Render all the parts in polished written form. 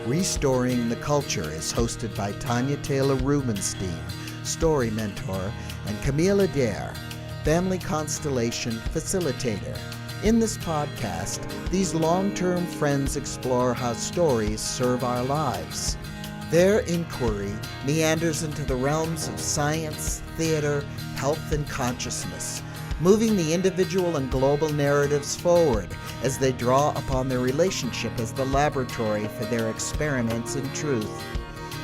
Restoring the Culture is hosted by Tanya Taylor Rubenstein, story mentor, and Camille Adair, family constellation facilitator. In this podcast, these long-term friends explore how stories serve our lives. Their inquiry meanders into the realms of science, theater, health, and consciousness, moving the individual and global narratives forward as they draw upon their relationship as the laboratory for their experiments in truth.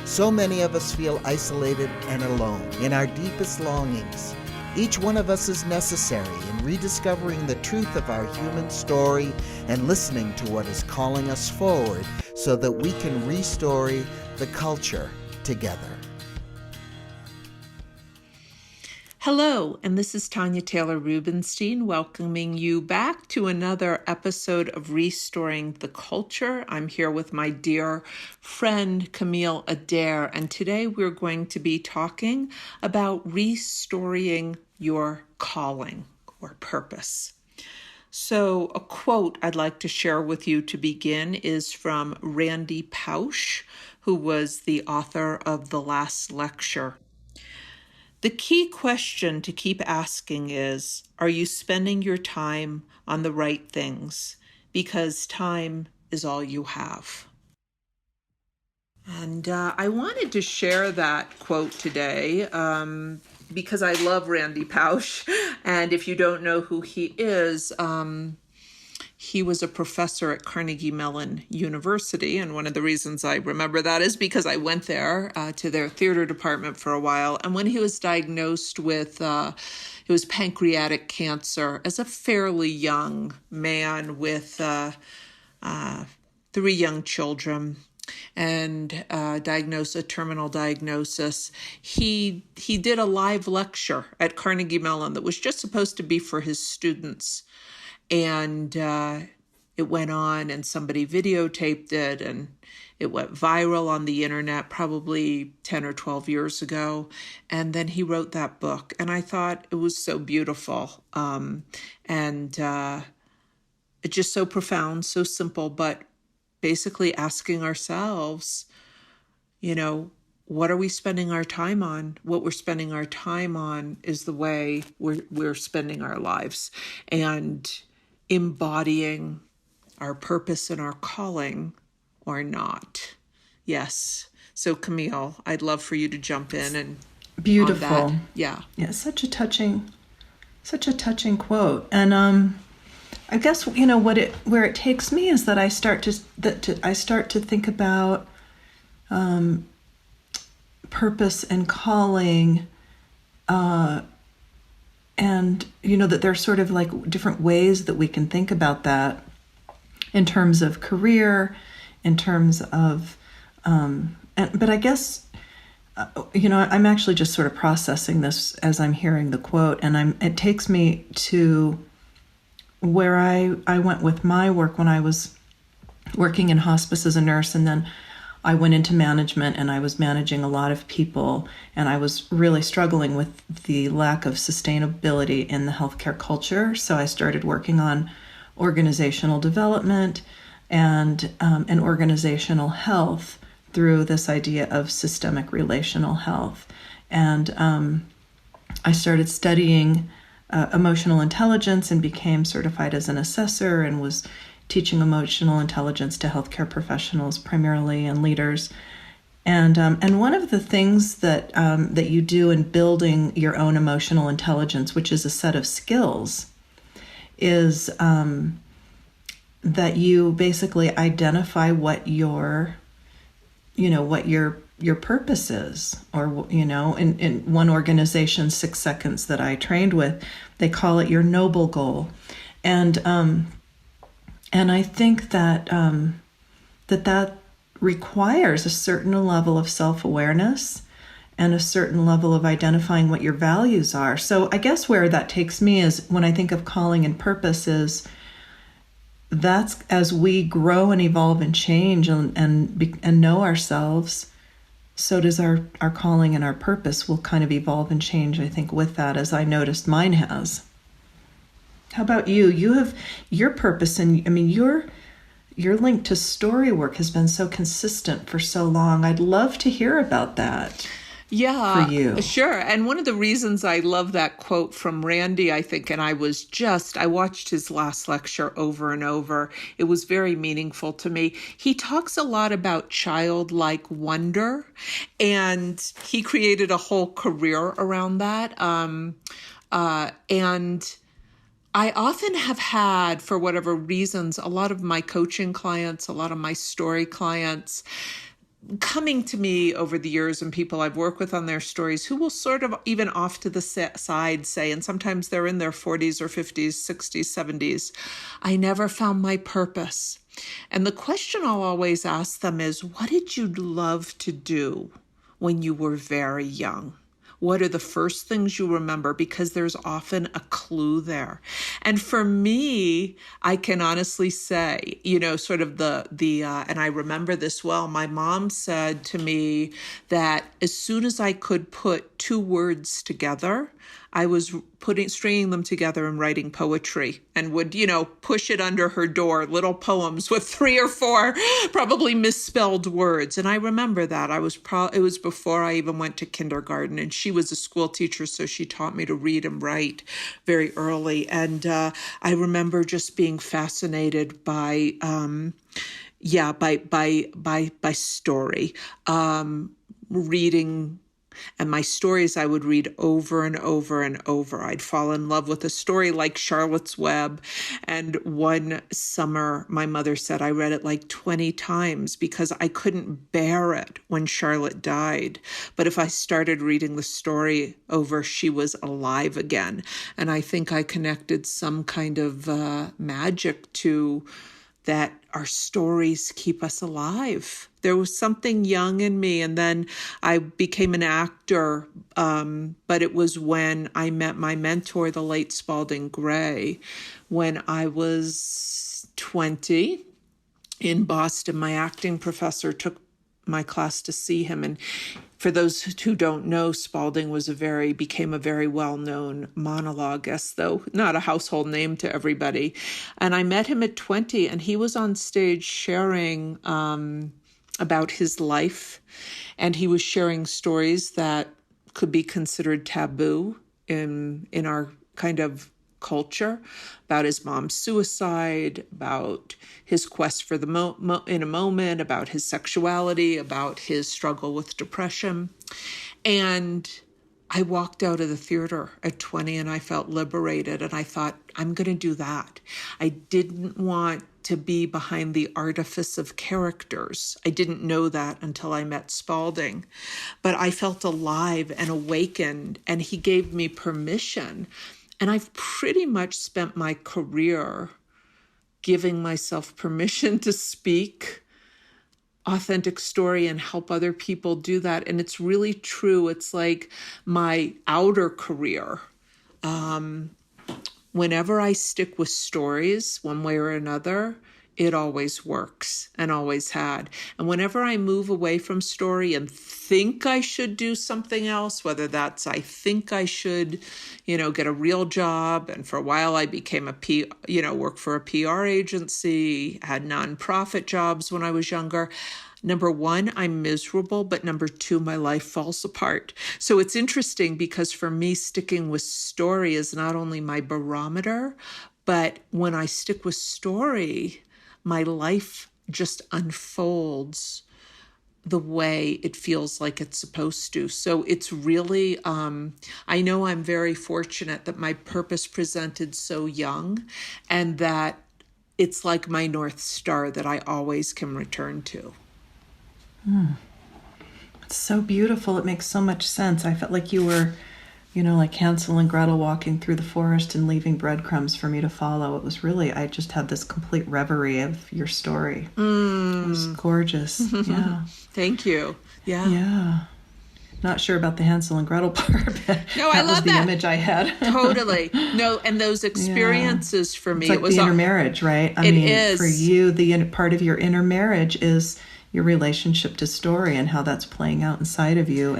So many of us feel isolated and alone in our deepest longings. Each one of us is necessary in rediscovering the truth of our human story and listening to what is calling us forward so that we can restore the culture together. Hello, and this is Tanya Taylor Rubenstein welcoming you back to another episode of Restoring the Culture. I'm here with my dear friend Camille Adair, and today we're going to be talking about restoring your calling or purpose. So a quote I'd like to share with you to begin is from Randy Pausch, who was the author of The Last Lecture. The key question to keep asking is, are you spending your time on the right things? Because time is all you have. And I wanted to share that quote today because I love Randy Pausch. And if you don't know who he is, he was a professor at Carnegie Mellon University, and one of the reasons I remember that is because I went there to their theater department for a while, and when he was diagnosed with it was pancreatic cancer as a fairly young man with 3 young children, and diagnosed a terminal diagnosis, he did a live lecture at Carnegie Mellon that was just supposed to be for his students. And it went on and somebody videotaped it and it went viral on the internet probably 10 or 12 years ago. And then he wrote that book. And I thought it was so beautiful. It's just so profound, so simple, but basically asking ourselves, what are we spending our time on? What we're spending our time on is the way we're spending our lives. And embodying our purpose and our calling or not. Yes. So Camille, I'd love for you to jump in and beautiful. Yeah. Such a touching quote. And I guess where it takes me is that I start to think about purpose and calling. And, that there's sort of like different ways that we can think about that in terms of career, in terms of, but I guess, I'm actually just sort of processing this as I'm hearing the quote, and it takes me to where I went with my work when I was working in hospice as a nurse, and then I went into management and I was managing a lot of people, and I was really struggling with the lack of sustainability in the healthcare culture. So I started working on organizational development and organizational health through this idea of systemic relational health. And I started studying emotional intelligence and became certified as an assessor and was teaching emotional intelligence to healthcare professionals primarily and leaders. And one of the things that you do in building your own emotional intelligence, which is a set of skills, is that you basically identify what your purpose is, or in one organization, 6 Seconds, that I trained with, they call it your noble goal. And I think that that requires a certain level of self-awareness and a certain level of identifying what your values are. So I guess where that takes me is when I think of calling and purpose is that's as we grow and evolve and change and know ourselves, so does our calling and our purpose will kind of evolve and change, I think, with that, as I noticed mine has. How about you? You have your purpose, and your link to story work has been so consistent for so long. I'd love to hear about that. Yeah, for you. Sure. And one of the reasons I love that quote from Randy, I think, and I watched his last lecture over and over. It was very meaningful to me. He talks a lot about childlike wonder, and he created a whole career around that. And I often have had, for whatever reasons, a lot of my coaching clients, a lot of my story clients coming to me over the years, and people I've worked with on their stories who will sort of even off to the side say, and sometimes they're in their 40s or 50s, 60s, 70s, I never found my purpose. And the question I'll always ask them is, what did you love to do when you were very young? What are the first things you remember? Because there's often a clue there. And for me, I can honestly say, sort of and I remember this well, my mom said to me that as soon as I could put two words together, I was stringing them together and writing poetry, and would, push it under her door, little poems with 3 or 4 probably misspelled words. And I remember that. It was before I even went to kindergarten, and she was a school teacher, so she taught me to read and write very early. And I remember just being fascinated by story, reading. And my stories I would read over and over and over. I'd fall in love with a story like Charlotte's Web. And one summer, my mother said I read it like 20 times because I couldn't bear it when Charlotte died. But if I started reading the story over, she was alive again. And I think I connected some kind of magic to that. Our stories keep us alive. There was something young in me, and then I became an actor, but it was when I met my mentor, the late Spalding Gray, when I was 20 in Boston. My acting professor took my class to see him, and for those who don't know, Spalding became a very well-known monologuist, though not a household name to everybody. And I met him at 20, and he was on stage sharing about his life, and he was sharing stories that could be considered taboo in our kind of culture, about his mom's suicide, about his quest for the in a moment, about his sexuality, about his struggle with depression. And I walked out of the theater at 20 and I felt liberated, and I thought, I'm going to do that. I didn't want to be behind the artifice of characters. I didn't know that until I met Spalding, but I felt alive and awakened, and he gave me permission. And I've pretty much spent my career giving myself permission to speak authentic story and help other people do that. And it's really true. It's like my outer career. Whenever I stick with stories one way or another, it always works and always had. And whenever I move away from story and think I should do something else, whether that's I think I should, get a real job. And for a while I became worked for a PR agency, had nonprofit jobs when I was younger. Number one, I'm miserable, but number two, my life falls apart. So it's interesting because for me, sticking with story is not only my barometer, but when I stick with story, my life just unfolds the way it feels like it's supposed to. So it's really, I know I'm very fortunate that my purpose presented so young, and that it's like my North Star that I always can return to. It's so beautiful. It makes so much sense. I felt like you were, like Hansel and Gretel walking through the forest and leaving breadcrumbs for me to follow. It was really, I just had this complete reverie of your story. It was gorgeous. Yeah. Thank you. Yeah. Yeah. Not sure about the Hansel and Gretel part, but no, I love was the image I had. Totally. No, and those experiences for me, it's like it was the intermarriage, right? It is. For you, the part of your intermarriage is your relationship to story and how that's playing out inside of you,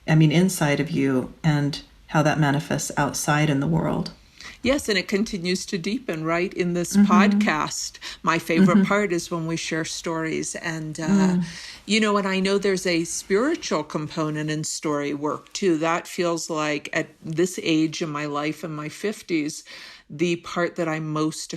inside of you, and how that manifests outside in the world. Yes, and it continues to deepen, right, in this podcast. My favorite part is when we share stories. And, and I know there's a spiritual component in story work, too. That feels like at this age in my life, in my 50s, the part that I'm most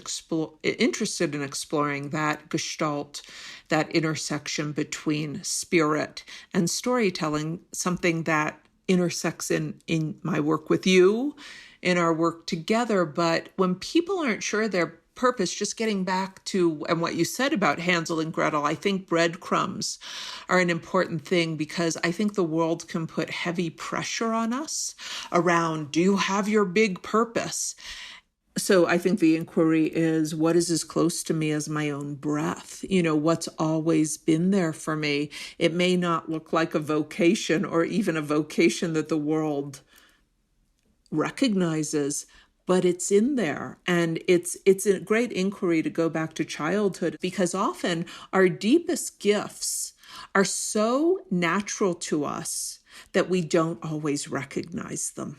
interested in exploring, that gestalt, that intersection between spirit and storytelling, something that intersects in my work with you, in our work together. But when people aren't sure their purpose, just getting back to and what you said about Hansel and Gretel, I think breadcrumbs are an important thing, because I think the world can put heavy pressure on us around, do you have your big purpose? So I think the inquiry is, what is as close to me as my own breath? What's always been there for me? It may not look like a vocation, or even a vocation that the world recognizes, but it's in there. And it's a great inquiry to go back to childhood, because often our deepest gifts are so natural to us that we don't always recognize them.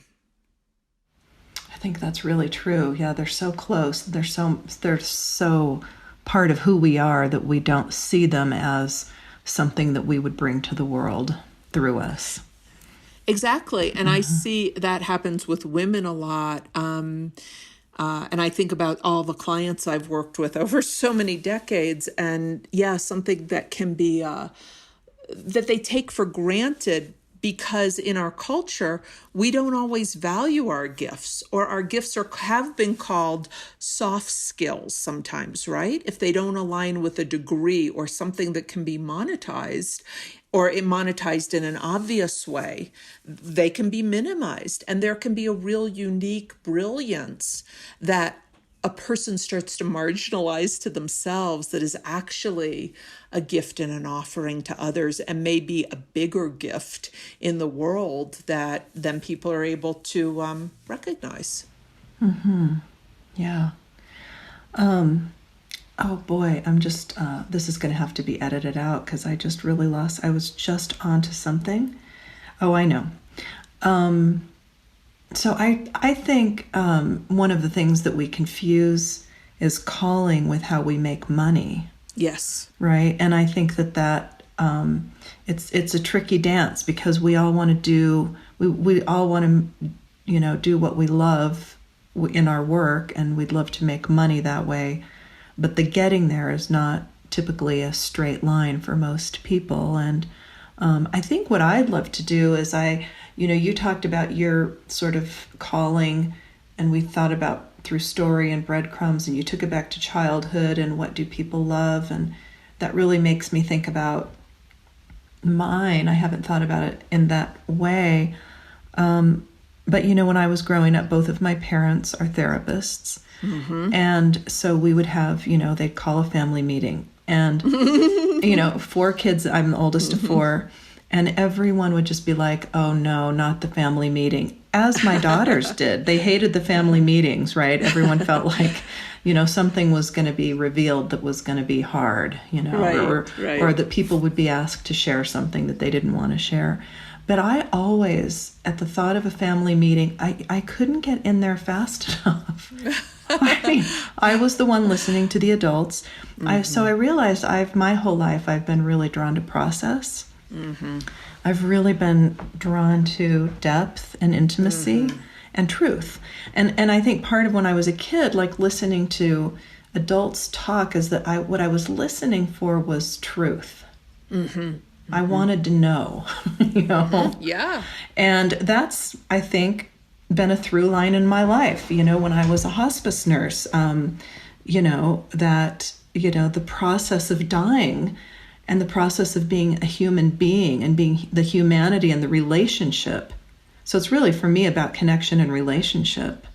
I think that's really true. Yeah, they're so close. They're so part of who we are that we don't see them as something that we would bring to the world through us. Exactly. And I see that happens with women a lot. And I think about all the clients I've worked with over so many decades. And something that can be, that they take for granted, because in our culture, we don't always value our gifts, or our gifts have been called soft skills sometimes, right? If they don't align with a degree or something that can be monetized, or monetized in an obvious way, they can be minimized. And there can be a real unique brilliance that a person starts to marginalize to themselves that is actually a gift and an offering to others, and maybe a bigger gift in the world that then people are able to recognize. Yeah. Oh boy, I'm just, this is going to have to be edited out, because I just really I was just onto something. Oh, I know. So I think one of the things that we confuse is calling with how we make money. Yes. Right. And I think that it's a tricky dance, because we all want to do, we all want to, do what we love in our work, and we'd love to make money that way. But the getting there is not typically a straight line for most people. And I think what I'd love to do is you talked about your sort of calling, and we thought about through story and breadcrumbs, and you took it back to childhood and what do people love. And that really makes me think about mine. I haven't thought about it in that way. But when I was growing up, both of my parents are therapists. And so we would have, they'd call a family meeting, and, 4 kids, I'm the oldest of 4. And everyone would just be like, oh no, not the family meeting. As my daughters did. They hated the family meetings, right? Everyone felt like, something was going to be revealed that was going to be hard, or that people would be asked to share something that they didn't want to share. But I always, at the thought of a family meeting, I couldn't get in there fast enough. I was the one listening to the adults. So I realized my whole life I've been really drawn to process. I've really been drawn to depth and intimacy and truth. And I think part of when I was a kid, like listening to adults talk, is that what I was listening for was truth. I wanted to know, Yeah. And that's, I think, been a through line in my life. When I was a hospice nurse, that, the process of dying and the process of being a human being and being the humanity and the relationship. So it's really, for me, about connection and relationship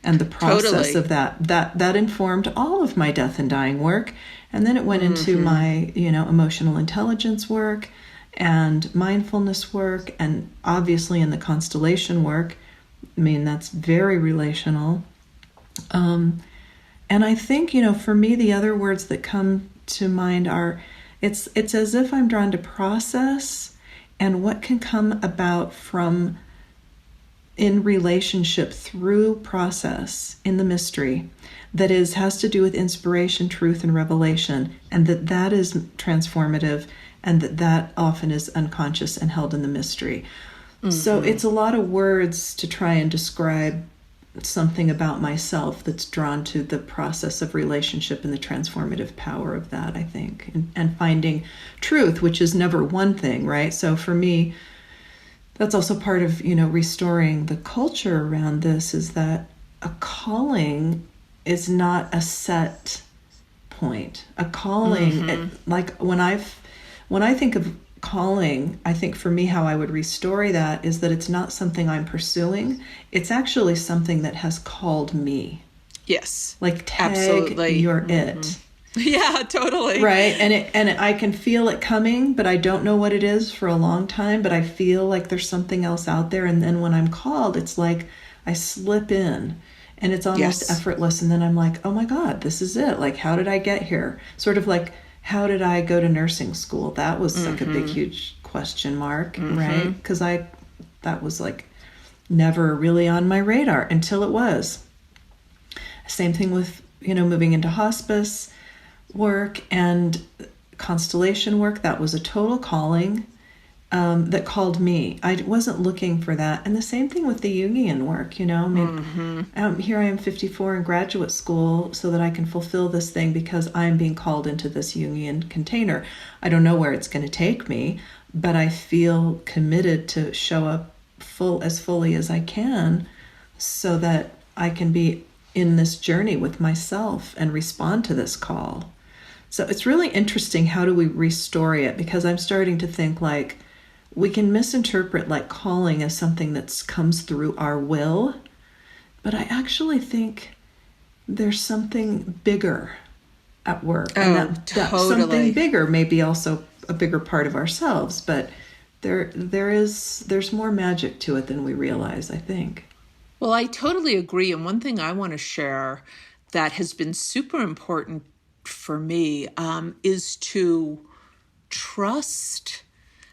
and the process of that informed all of my death and dying work. And then it went into my, emotional intelligence work and mindfulness work, and obviously in the Constellation work. I mean, that's very relational. And I think, for me, the other words that come to mind are, it's as if I'm drawn to process and what can come about from, in relationship through process in the mystery that has to do with inspiration, truth, and revelation, and that is transformative, and that often is unconscious and held in the mystery. So it's a lot of words to try and describe something about myself that's drawn to the process of relationship and the transformative power of that, I think, and finding truth, which is never one thing, right? So for me, that's also part of, restoring the culture around this, is that a calling is not a set point. A calling, like when I think of calling, I think for me how I would restore that is that it's not something I'm pursuing. It's actually something that has called me. Yes. Like tag, absolutely. You're it. Yeah, totally. Right. And I can feel it coming, but I don't know what it is for a long time, but I feel like there's something else out there. And then when I'm called, it's like I slip in and it's almost effortless. And then I'm like, oh my God, this is it. Like, how did I get here? Sort of like, how did I go to nursing school? That was like a big, huge question mark, right? Because that was like never really on my radar until it was. Same thing with, moving into hospice work and Constellation work. That was a total calling that called me. I wasn't looking for that. And the same thing with the Jungian work, here I am 54 in graduate school so that I can fulfill this thing because I'm being called into this Jungian container. I don't know where it's going to take me, but I feel committed to show up as fully as I can so that I can be in this journey with myself and respond to this call. So it's really interesting, how do we restore it? Because I'm starting to think like we can misinterpret like calling as something that comes through our will, but I actually think there's something bigger at work. Oh, and that totally. something bigger may be also a bigger part of ourselves, but there's more magic to it than we realize, I think. Well, I totally agree. And one thing I want to share that has been super important for me is to trust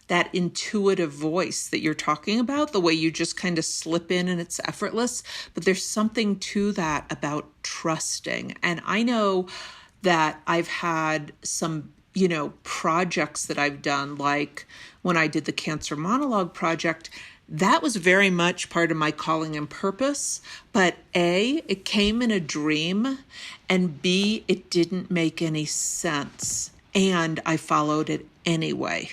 that intuitive voice that you're talking about, the way you just kind of slip in and it's effortless. But there's something to that about trusting. And I know that I've had some, projects that I've done, like when I did the Cancer Monologue project. That was very much part of my calling and purpose, but A, it came in a dream, and B, it didn't make any sense, and I followed it anyway.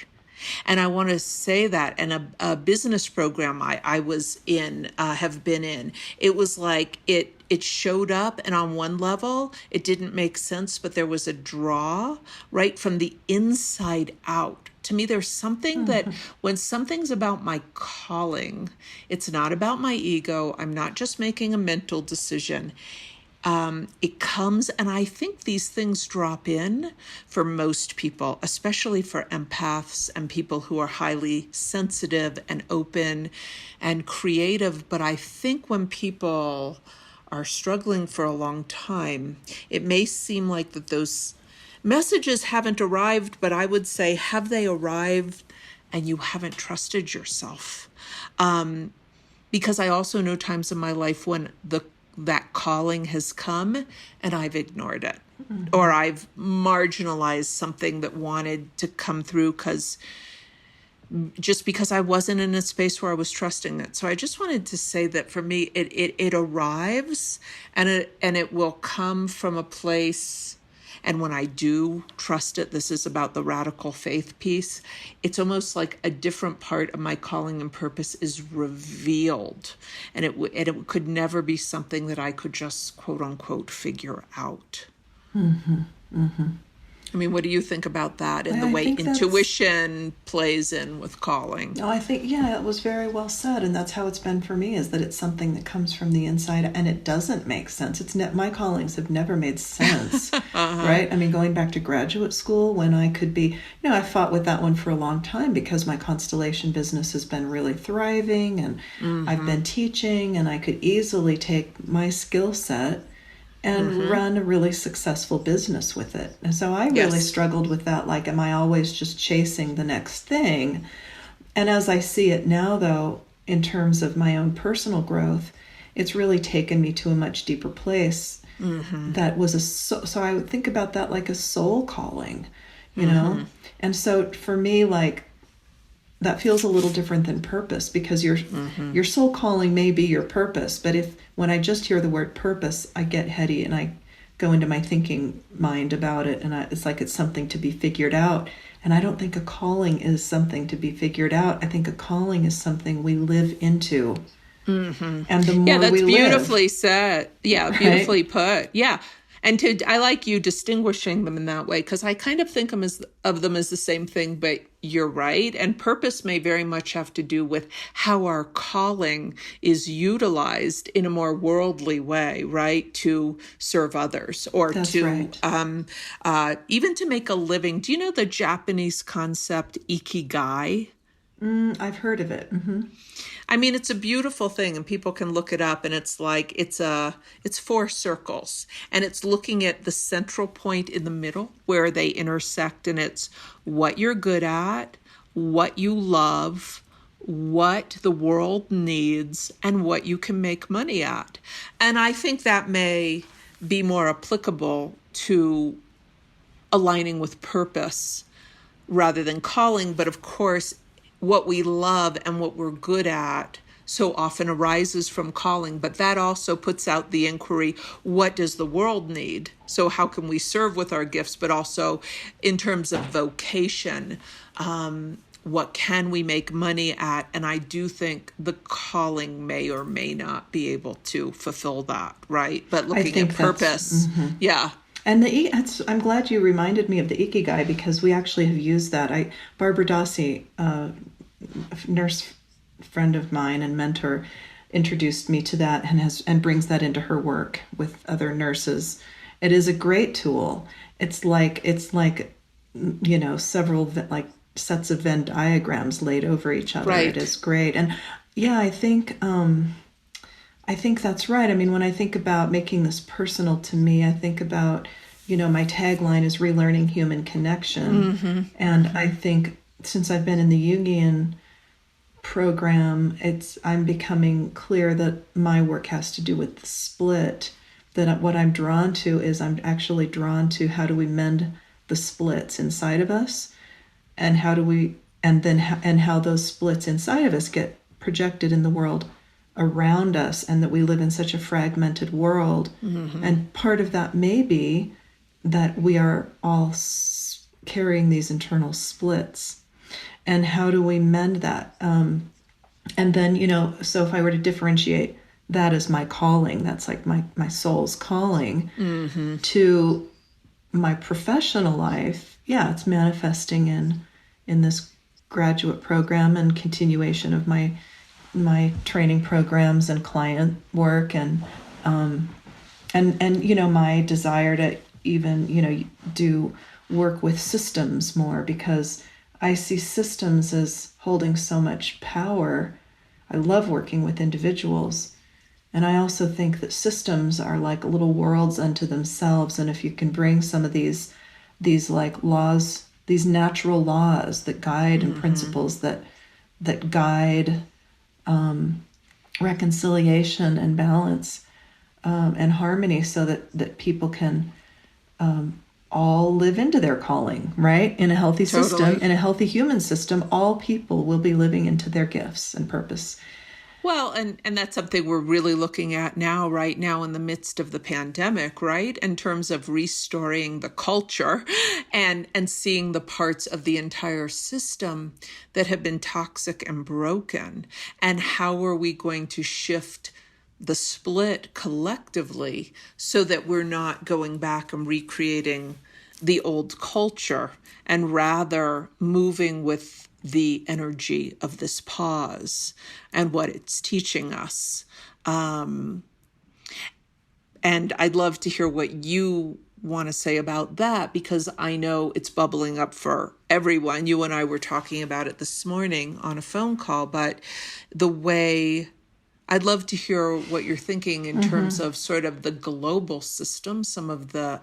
And I want to say that in a business program I was in, have been in, it was like it showed up, and on one level, it didn't make sense, but there was a draw right from the inside out. To me, there's something that when something's about my calling, it's not about my ego. I'm not just making a mental decision. It comes, and I think these things drop in for most people, especially for empaths and people who are highly sensitive and open and creative. But I think when people are struggling for a long time, it may seem like that those messages haven't arrived, but I would say, have they arrived and you haven't trusted yourself? Because I also know times in my life when that calling has come and I've ignored it, or I've marginalized something that wanted to come through because I wasn't in a space where I was trusting it. So I just wanted to say that for me, it arrives and it will come from a place. And when I do trust it, this is about the radical faith piece, it's almost like a different part of my calling and purpose is revealed. And it could never be something that I could just, quote unquote, figure out. I mean, what do you think about that and the way intuition plays in with calling? No, I think, it was very well said. And that's how it's been for me, is that it's something that comes from the inside and it doesn't make sense. My callings have never made sense, right? I mean, going back to graduate school when I could be, I fought with that one for a long time because my Constellation business has been really thriving and I've been teaching, and I could easily take my skill set and run a really successful business with it. And so I really struggled with that. Like, am I always just chasing the next thing? And as I see it now, though, in terms of my own personal growth, it's really taken me to a much deeper place. That was so I would think about that like a soul calling, you know? And so for me, like, that feels a little different than purpose, because your soul calling may be your purpose. But when I just hear the word purpose, I get heady and I go into my thinking mind about it. And it's like it's something to be figured out. And I don't think a calling is something to be figured out. I think a calling is something we live into. And the more that's we beautifully live, said. Yeah, right? beautifully put. Yeah. And I like you distinguishing them in that way, because I kind of think of them as the same thing, but you're right. And purpose may very much have to do with how our calling is utilized in a more worldly way, right? To serve others, or That's to right. Even to make a living. Do you know the Japanese concept ikigai? I've heard of it. I mean, it's a beautiful thing, and people can look it up, and it's like it's 4 circles, and it's looking at the central point in the middle where they intersect, and it's what you're good at, what you love, what the world needs, and what you can make money at. And I think that may be more applicable to aligning with purpose rather than calling, but of course, what we love and what we're good at so often arises from calling, but that also puts out the inquiry, what does the world need? So how can we serve with our gifts, but also in terms of vocation, what can we make money at? And I do think the calling may or may not be able to fulfill that, right? But looking at purpose, yeah. And I'm glad you reminded me of the ikigai, because we actually have used that. Barbara Dossi, a nurse friend of mine and mentor, introduced me to that and brings that into her work with other nurses. It is a great tool. It's like several like sets of Venn diagrams laid over each other. Right. It is great. And yeah, I think that's right. I mean, when I think about making this personal to me, I think about, my tagline is relearning human connection. And I think since I've been in the Jungian program, I'm becoming clear that my work has to do with the split, that what I'm drawn to is I'm actually drawn to how do we mend the splits inside of us, and how those splits inside of us get projected in the world around us, and that we live in such a fragmented world. And part of that may be that we are all carrying these internal splits, and how do we mend that? And then, so if I were to differentiate that as my calling, that's like my soul's calling to my professional life. Yeah, it's manifesting in this graduate program and continuation of my training programs and client work, and my desire to even do work with systems more, because I see systems as holding so much power. I love working with individuals, and I also think that systems are like little worlds unto themselves. And if you can bring some of these like laws, these natural laws that guide and principles that guide reconciliation and balance and harmony, so that people can all live into their calling, right? In a healthy system, in a healthy human system, all people will be living into their gifts and purpose. Well, and that's something we're really looking at now, right now in the midst of the pandemic, right? In terms of restoring the culture and seeing the parts of the entire system that have been toxic and broken. And how are we going to shift the split collectively so that we're not going back and recreating the old culture, and rather moving with the energy of this pause and what it's teaching us. And I'd love to hear what you want to say about that, because I know it's bubbling up for everyone. You and I were talking about it this morning on a phone call, but the way I'd love to hear what you're thinking in terms of sort of the global system, some of the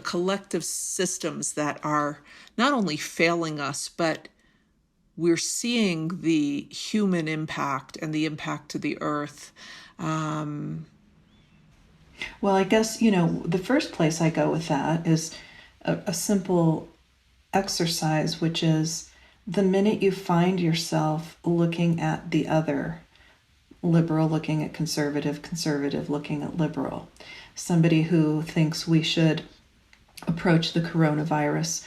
collective systems that are not only failing us, but we're seeing the human impact and the impact to the earth. Well, I guess, the first place I go with that is a simple exercise, which is the minute you find yourself looking at the other, liberal looking at conservative, conservative looking at liberal, somebody who thinks we should approach the coronavirus,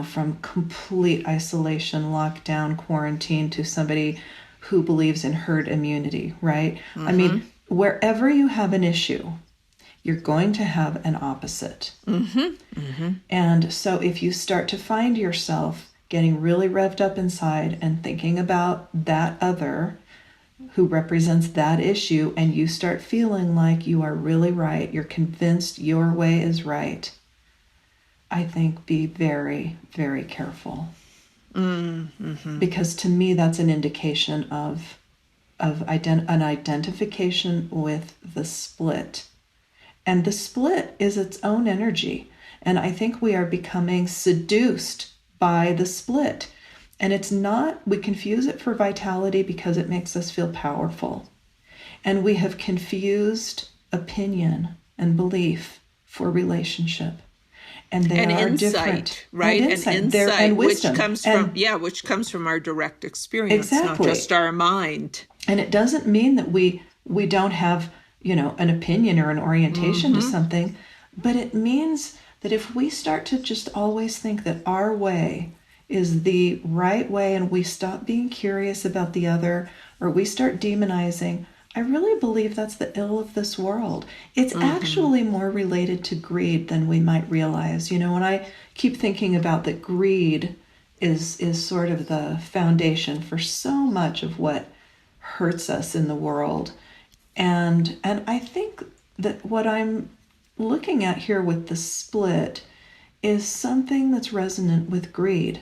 from complete isolation, lockdown, quarantine, to somebody who believes in herd immunity, right? I mean, wherever you have an issue, you're going to have an opposite. And so if you start to find yourself getting really revved up inside and thinking about that other who represents that issue, and you start feeling like you are really right, you're convinced your way is right, I think be very, very careful. Because to me, that's an indication of an identification with the split. And the split is its own energy. And I think we are becoming seduced by the split. And it's not, we confuse it for vitality because it makes us feel powerful. And we have confused opinion and belief for relationship. And they are insight, different. right? And insight, which comes from our direct experience, not just our mind. And it doesn't mean that we don't have, an opinion or an orientation to something, but it means that if we start to just always think that our way is the right way and we stop being curious about the other, or we start demonizing, I really believe that's the ill of this world. It's actually more related to greed than we might realize. When I keep thinking about that, greed is sort of the foundation for so much of what hurts us in the world. And I think that what I'm looking at here with the split is something that's resonant with greed.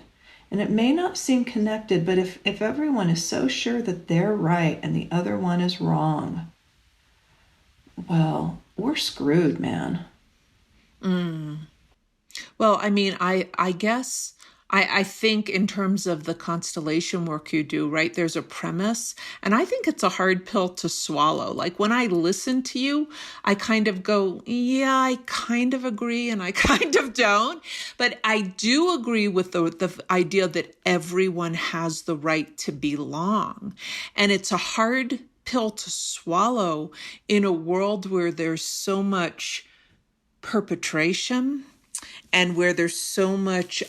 And it may not seem connected, but if everyone is so sure that they're right and the other one is wrong, well, we're screwed, man. Well, I mean, I guess I think in terms of the constellation work you do, right, there's a premise, and I think it's a hard pill to swallow. Like when I listen to you, I kind of go, yeah, I kind of agree and I kind of don't. But I do agree with the idea that everyone has the right to belong. And it's a hard pill to swallow in a world where there's so much perpetration and where there's so much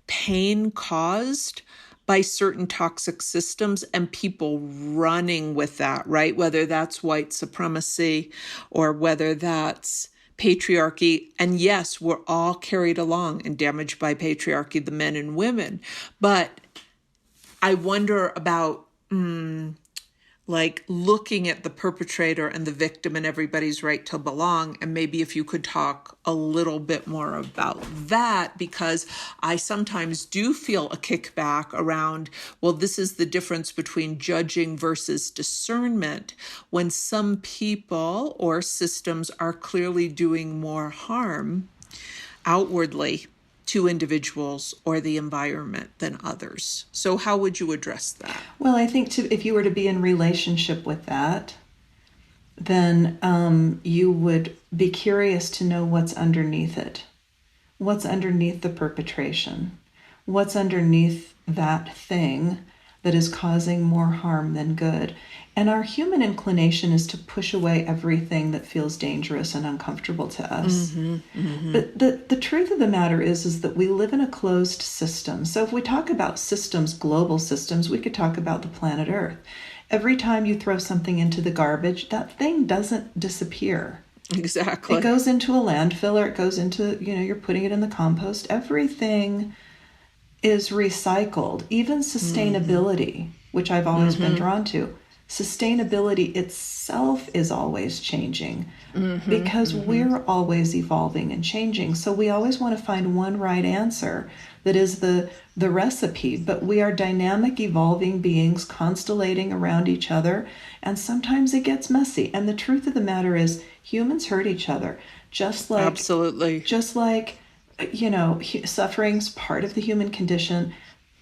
pain caused by certain toxic systems and people running with that, right? Whether that's white supremacy or whether that's patriarchy. And yes, we're all carried along and damaged by patriarchy, the men and women. But I wonder about like looking at the perpetrator and the victim and everybody's right to belong. And maybe if you could talk a little bit more about that, because I sometimes do feel a kickback around, well, this is the difference between judging versus discernment, when some people or systems are clearly doing more harm outwardly to individuals or the environment than others. So how would you address that? Well, I think if you were to be in relationship with that, then you would be curious to know what's underneath it. What's underneath the perpetration? What's underneath that thing that is causing more harm than good? And our human inclination is to push away everything that feels dangerous and uncomfortable to us. But the truth of the matter is that we live in a closed system. So if we talk about systems, global systems, we could talk about the planet Earth. Every time you throw something into the garbage, that thing doesn't disappear. Exactly. It goes into a landfill, or it goes into, you're putting it in the compost. Everything is recycled. Even sustainability, which I've always been drawn to. Sustainability itself is always changing because we're always evolving and changing. So we always want to find one right answer that is the recipe, but we are dynamic, evolving beings constellating around each other, and sometimes it gets messy. And the truth of the matter is humans hurt each other, just like absolutely, just like suffering's part of the human condition.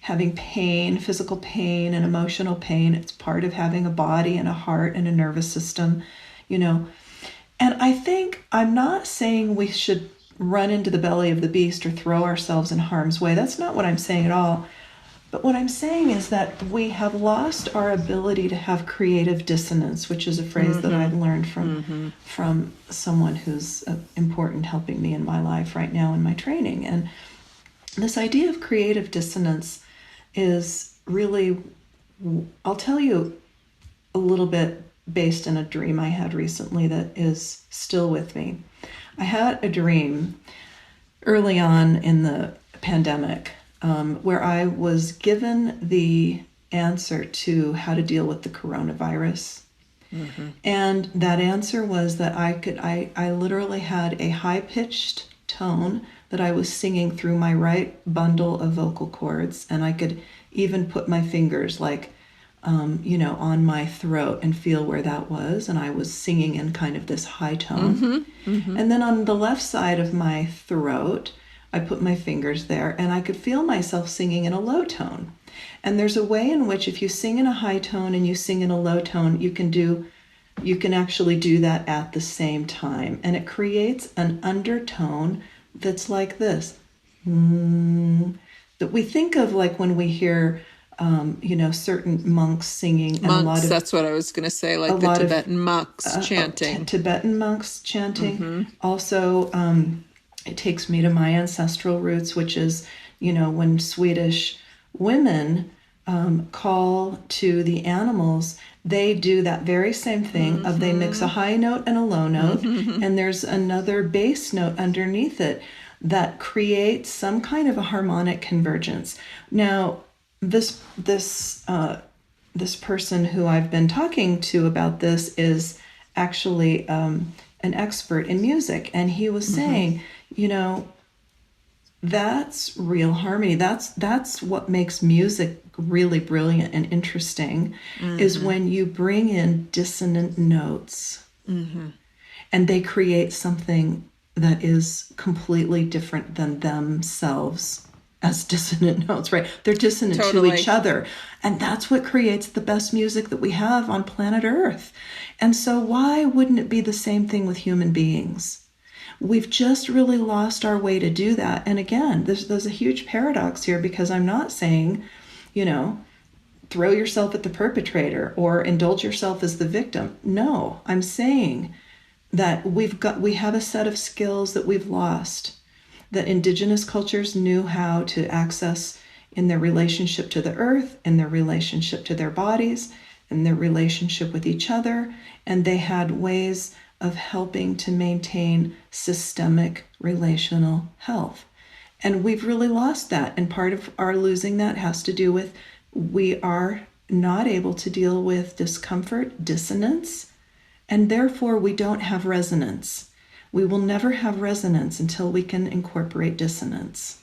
having pain, physical pain and emotional pain. It's part of having a body and a heart and a nervous system, you know. And I think I'm not saying we should run into the belly of the beast or throw ourselves in harm's way. That's not what I'm saying at all. But what I'm saying is that we have lost our ability to have creative dissonance, which is a phrase that I've learned from someone who's important helping me in my life right now in my training. And this idea of creative dissonance is really, I'll tell you a little bit based on a dream I had recently that is still with me. I had a dream early on in the pandemic where I was given the answer to how to deal with the coronavirus. And that answer was that I literally had a high-pitched tone that I was singing through my right bundle of vocal cords, and I could even put my fingers on my throat and feel where that was, and I was singing in kind of this high tone. And then on the left side of my throat, I put my fingers there, and I could feel myself singing in a low tone. And there's a way in which if you sing in a high tone and you sing in a low tone, you can actually do that at the same time. And it creates an undertone that's like this. That we think of like when we hear certain monks singing. And monks, that's what I was going to say, like the Tibetan monks chanting. Tibetan monks chanting. Also, it takes me to my ancestral roots, which is, when Swedish women call to the animals, they do that very same thing of they mix a high note and a low note, and there's another bass note underneath it that creates some kind of a harmonic convergence. Now, this person who I've been talking to about this is actually an expert in music, and he was saying, that's real harmony. That's what makes music really brilliant and interesting, is when you bring in dissonant notes, and they create something that is completely different than themselves as dissonant notes, right? They're dissonant to each other. And that's what creates the best music that we have on planet Earth. And so why wouldn't it be the same thing with human beings? We've just really lost our way to do that. And again, there's a huge paradox here, because I'm not saying, throw yourself at the perpetrator or indulge yourself as the victim. No, I'm saying that we have a set of skills that we've lost, that indigenous cultures knew how to access in their relationship to the earth, in their relationship to their bodies, in their relationship with each other, and they had ways of helping to maintain systemic relational health. And we've really lost that, and part of our losing that has to do with we are not able to deal with discomfort, dissonance, and therefore we don't have resonance. We will never have resonance until we can incorporate dissonance.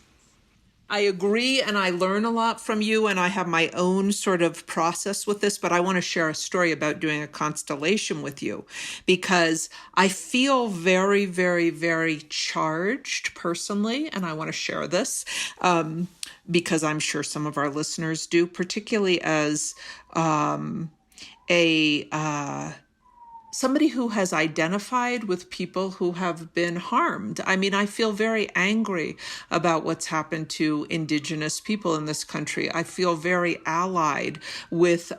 I agree, and I learn a lot from you, and I have my own sort of process with this, but I want to share a story about doing a constellation with you, because I feel very, very, very charged personally, and I want to share this because I'm sure some of our listeners do, particularly as somebody who has identified with people who have been harmed. I mean, I feel very angry about what's happened to Indigenous people in this country. I feel very allied with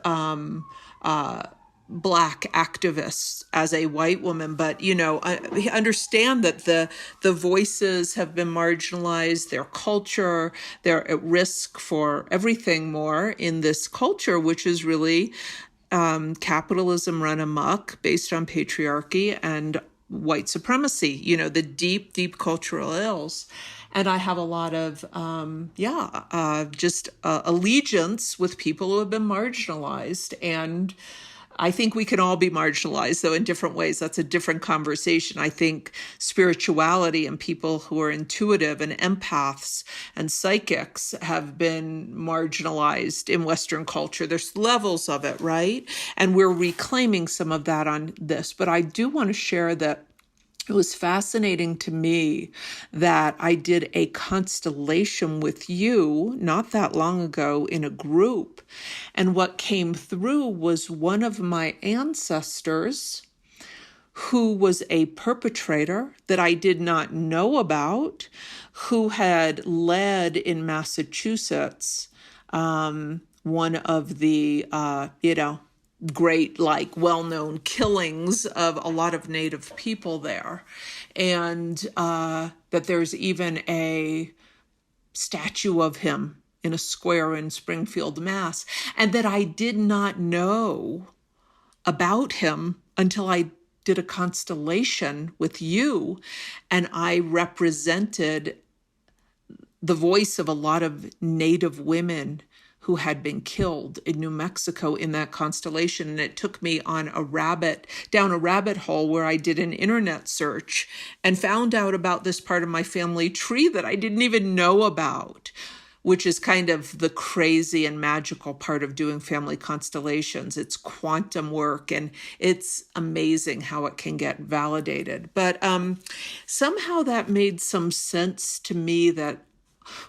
Black activists as a white woman, but I understand that the voices have been marginalized, their culture, they're at risk for everything more in this culture, which is really capitalism run amok based on patriarchy and white supremacy, the deep, deep cultural ills. And I have a lot of, allegiance with people who have been marginalized. And I think we can all be marginalized, though, in different ways. That's a different conversation. I think spirituality and people who are intuitive and empaths and psychics have been marginalized in Western culture. There's levels of it, right? And we're reclaiming some of that on this. But I do want to share that it was fascinating to me that I did a constellation with you not that long ago in a group. And what came through was one of my ancestors who was a perpetrator that I did not know about, who had led in Massachusetts one of the, great, like, well-known killings of a lot of Native people there. And that there's even a statue of him in a square in Springfield, Mass. And that I did not know about him until I did a constellation with you, and I represented the voice of a lot of Native women who had been killed in New Mexico in that constellation. And it took me on down a rabbit hole where I did an internet search and found out about this part of my family tree that I didn't even know about, which is kind of the crazy and magical part of doing family constellations. It's quantum work, and it's amazing how it can get validated. But somehow that made some sense to me that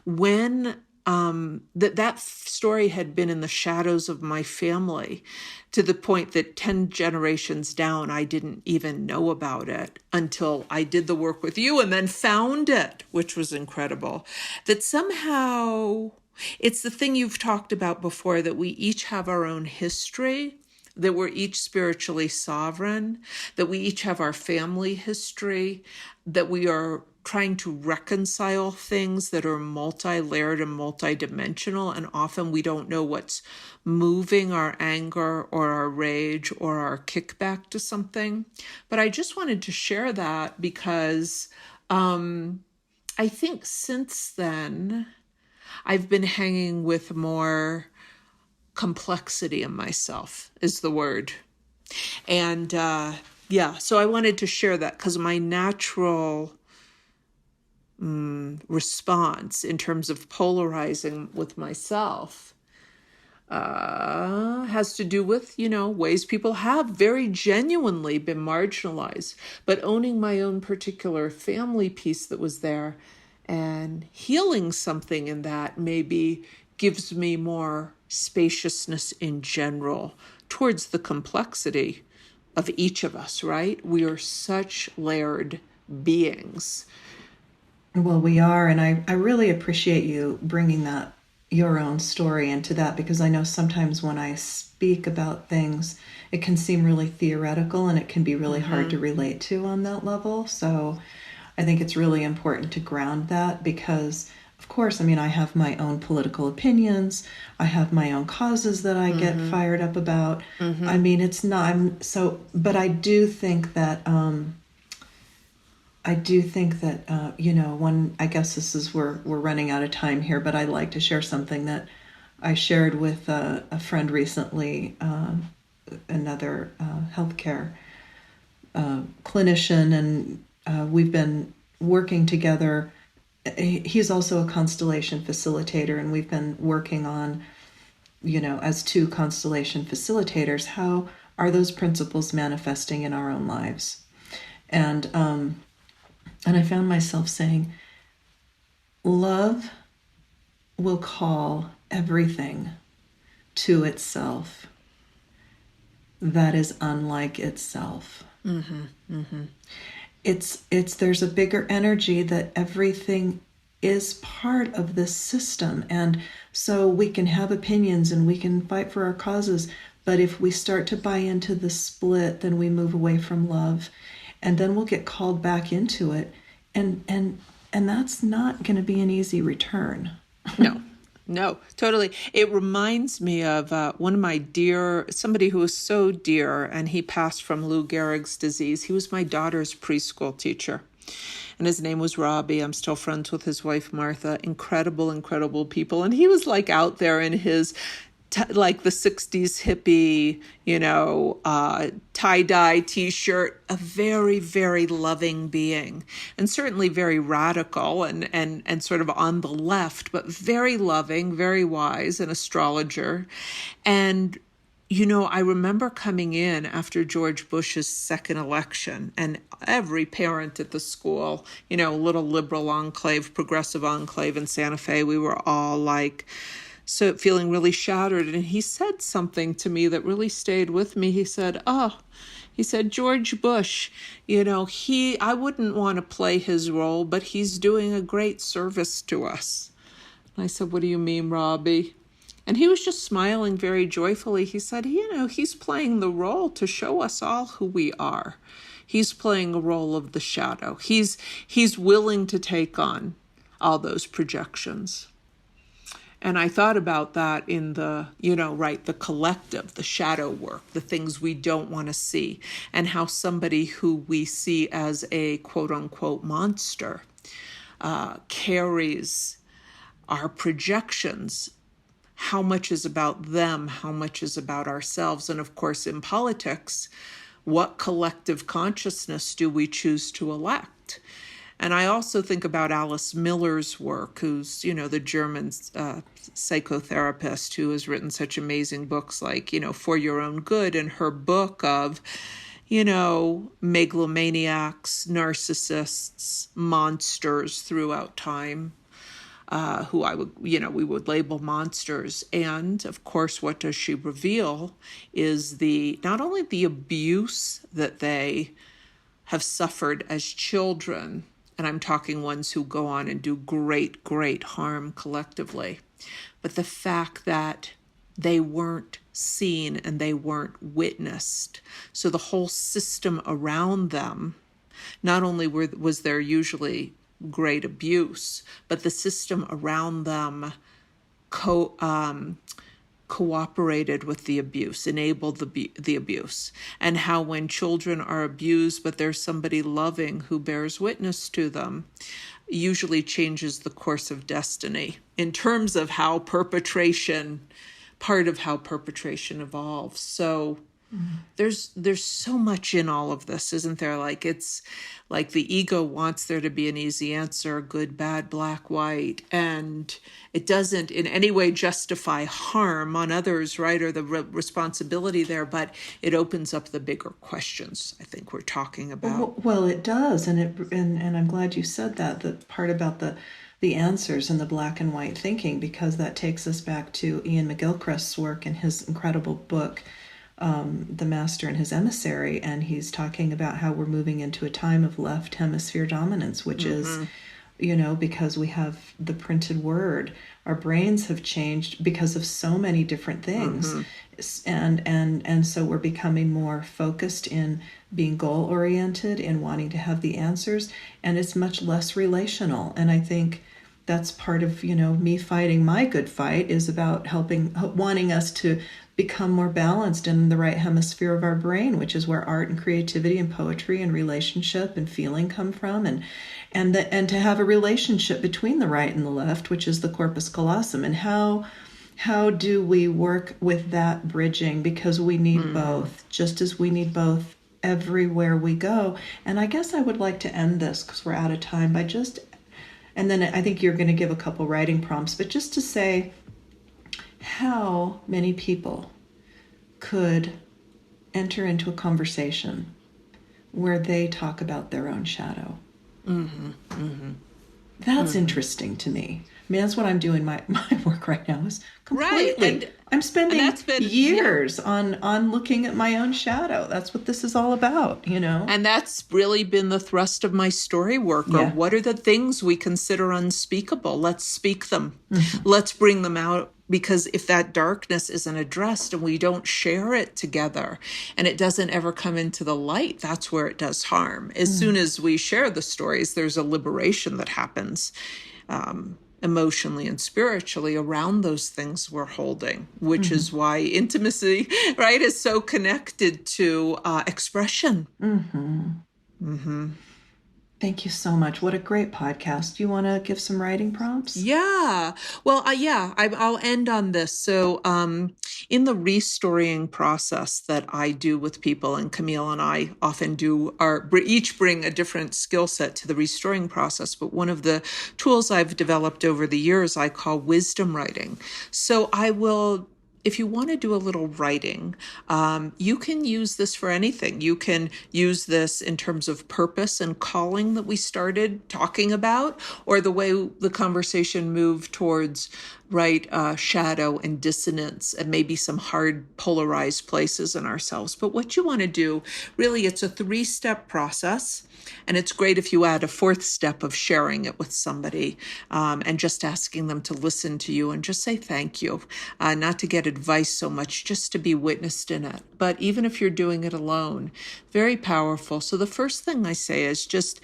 when that story had been in the shadows of my family to the point that 10 generations down, I didn't even know about it until I did the work with you and then found it, which was incredible. That somehow it's the thing you've talked about before, that we each have our own history, that we're each spiritually sovereign, that we each have our family history, that we are trying to reconcile things that are multi-layered and multi-dimensional, and often we don't know what's moving our anger or our rage or our kickback to something. But I just wanted to share that because I think since then I've been hanging with more complexity in myself, is the word. And so I wanted to share that because my natural response in terms of polarizing with myself has to do with, ways people have very genuinely been marginalized, but owning my own particular family piece that was there and healing something in that maybe gives me more spaciousness in general towards the complexity of each of us, right? We are such layered beings. Well, we are, and I really appreciate you bringing your own story into that, because I know sometimes when I speak about things, it can seem really theoretical and it can be really hard to relate to on that level. So I think it's really important to ground that because, of course, I have my own political opinions. I have my own causes that I get fired up about. It's not, but I do think that, I guess this is we're running out of time here, but I'd like to share something that I shared with a friend recently, another healthcare clinician, and we've been working together. He's also a constellation facilitator, and we've been working on, as two constellation facilitators, how are those principles manifesting in our own lives? And I found myself saying, love will call everything to itself that is unlike itself. There's a bigger energy that everything is part of this system. And so we can have opinions and we can fight for our causes. But if we start to buy into the split, then we move away from love. And then we'll get called back into it. And that's not going to be an easy return. No, totally. It reminds me of one of my somebody who was so dear, and he passed from Lou Gehrig's disease. He was my daughter's preschool teacher, and his name was Robbie. I'm still friends with his wife, Martha. Incredible, incredible people. And he was like out there in his like the 60s hippie, tie-dye t-shirt, a very, very loving being, and certainly very radical and sort of on the left, but very loving, very wise, an astrologer. And, I remember coming in after George Bush's second election, and every parent at the school, little liberal enclave, progressive enclave in Santa Fe, we were all like, so feeling really shattered. And he said something to me that really stayed with me. He said, George Bush, I wouldn't want to play his role, but he's doing a great service to us. And I said, what do you mean, Robbie? And he was just smiling very joyfully. He said, he's playing the role to show us all who we are. He's playing a role of the shadow. He's willing to take on all those projections. And I thought about that in the, the collective, the shadow work, the things we don't want to see, and how somebody who we see as a quote unquote monster carries our projections. How much is about them? How much is about ourselves? And of course, in politics, what collective consciousness do we choose to elect? And I also think about Alice Miller's work, who's, the German psychotherapist who has written such amazing books like, For Your Own Good, and her book of, megalomaniacs, narcissists, monsters throughout time. Who we would label monsters. And of course, what does she reveal is not only the abuse that they have suffered as children, and I'm talking ones who go on and do great, great harm collectively, but the fact that they weren't seen and they weren't witnessed. So the whole system around them, not only was there usually great abuse, but the system around them cooperated with the abuse, enabled the abuse. And how when children are abused, but there's somebody loving who bears witness to them, usually changes the course of destiny in terms of how part of how perpetration evolves. So there's so much in all of this, isn't there? Like, it's like the ego wants there to be an easy answer, good, bad, black, white, and it doesn't in any way justify harm on others, right, or the responsibility there, but it opens up the bigger questions I think we're talking about. Well, it does, and I'm glad you said that, the part about the answers and the black and white thinking, because that takes us back to Ian McGilchrist's work in his incredible book, The Master and His Emissary, and he's talking about how we're moving into a time of left hemisphere dominance, which is, because we have the printed word, our brains have changed because of so many different things, and so we're becoming more focused in being goal oriented, in wanting to have the answers, and it's much less relational. And I think that's part of me fighting my good fight, is about wanting us to become more balanced in the right hemisphere of our brain, which is where art and creativity and poetry and relationship and feeling come from, and to have a relationship between the right and the left, which is the corpus callosum. And how do we work with that bridging? Because we need both, just as we need both everywhere we go. And I guess I would like to end this, because we're out of time, and then I think you're going to give a couple writing prompts, but just to say, how many people could enter into a conversation where they talk about their own shadow? That's interesting to me. I mean, that's what I'm doing. My work right now is completely. Right. I'm spending years on looking at my own shadow. That's what this is all about, And that's really been the thrust of my story work. Or what are the things we consider unspeakable? Let's speak them. Let's bring them out. Because if that darkness isn't addressed and we don't share it together and it doesn't ever come into the light, that's where it does harm. As soon as we share the stories, there's a liberation that happens emotionally and spiritually around those things we're holding, which is why intimacy, right, is so connected to expression. Thank you so much. What a great podcast. Do you want to give some writing prompts? Yeah. Well, I'll end on this. So in the restorying process that I do with people, and Camille and I often do, each bring a different skill set to the restoring process. But one of the tools I've developed over the years I call wisdom writing. So I will if you want to do a little writing, you can use this for anything. You can use this in terms of purpose and calling that we started talking about, or the way the conversation moved towards shadow and dissonance and maybe some hard polarized places in ourselves. But what you want to do, really, it's a 3-step process. And it's great if you add a 4th step of sharing it with somebody and just asking them to listen to you and just say thank you, not to get advice so much, just to be witnessed in it. But even if you're doing it alone, very powerful. So the first thing I say is just,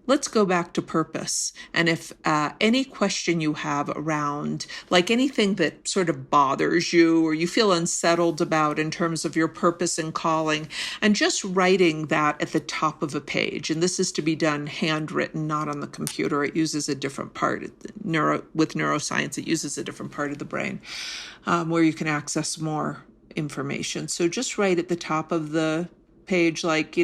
let's go back to purpose. And if any question you have around, like anything that sort of bothers you or you feel unsettled about in terms of your purpose and calling, and just writing that at the top of a page. And this is to be done handwritten, not on the computer. It uses a different part. With neuroscience, it uses a different part of the brain where you can access more information. So just write at the top of the page, like,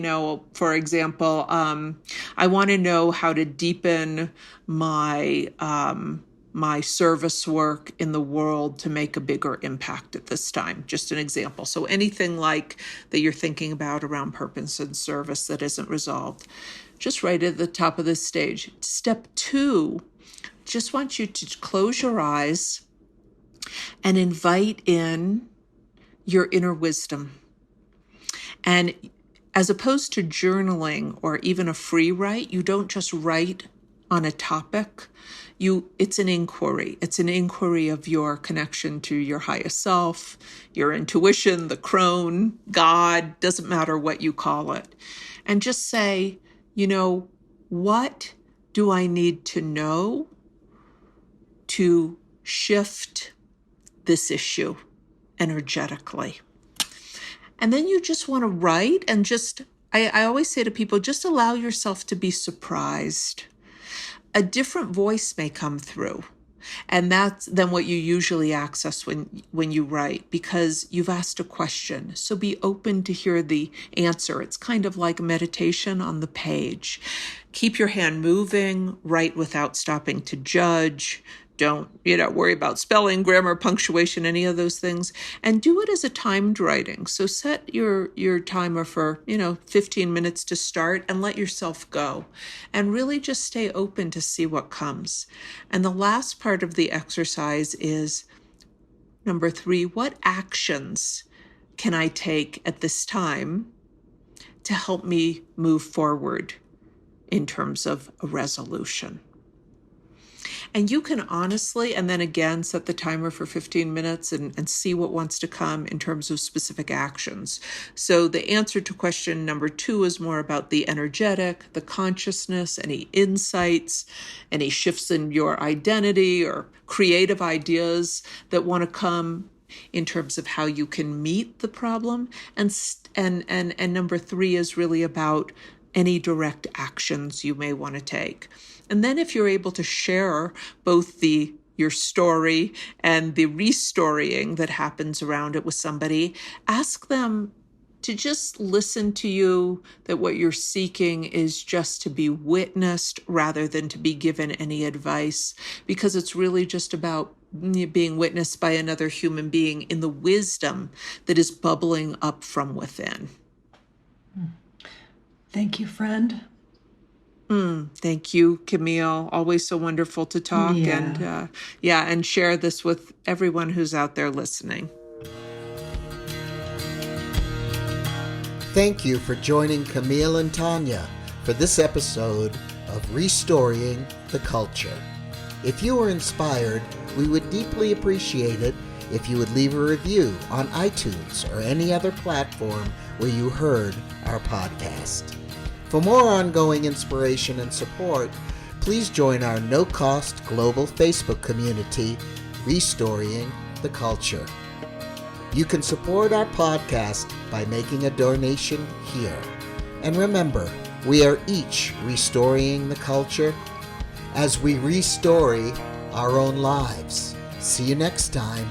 for example, I want to know how to deepen my my service work in the world to make a bigger impact at this time. Just an example. So anything like that you're thinking about around purpose and service that isn't resolved, just write at the top of this stage. Step 2, just want you to close your eyes and invite in your inner wisdom. And as opposed to journaling or even a free write, you don't just write on a topic. It's an inquiry. It's an inquiry of your connection to your highest self, your intuition, the crone, God, doesn't matter what you call it. And just say, what do I need to know to shift this issue energetically? And then you just want to write and just, I always say to people, just allow yourself to be surprised. A different voice may come through. And that's then what you usually access when you write, because you've asked a question. So be open to hear the answer. It's kind of like meditation on the page. Keep your hand moving, write without stopping to judge. Don't, worry about spelling, grammar, punctuation, any of those things. And do it as a timed writing. So set your timer for, 15 minutes to start and let yourself go. And really just stay open to see what comes. And the last part of the exercise is, number 3, what actions can I take at this time to help me move forward in terms of a resolution? And you can honestly, and then again, set the timer for 15 minutes and see what wants to come in terms of specific actions. So the answer to question number 2 is more about the energetic, the consciousness, any insights, any shifts in your identity or creative ideas that want to come in terms of how you can meet the problem. And number 3 is really about any direct actions you may want to take. And then if you're able to share both your story and the restorying that happens around it with somebody, ask them to just listen to you, that what you're seeking is just to be witnessed rather than to be given any advice, because it's really just about being witnessed by another human being in the wisdom that is bubbling up from within. Thank you, friend. Thank you, Camille. Always so wonderful to talk and share this with everyone who's out there listening. Thank you for joining Camille and Tanya for this episode of Restoring the Culture. If you were inspired, we would deeply appreciate it if you would leave a review on iTunes or any other platform where you heard our podcast. For more ongoing inspiration and support, please join our no-cost global Facebook community, Restoring the Culture. You can support our podcast by making a donation here. And remember, we are each restoring the culture as we restory our own lives. See you next time.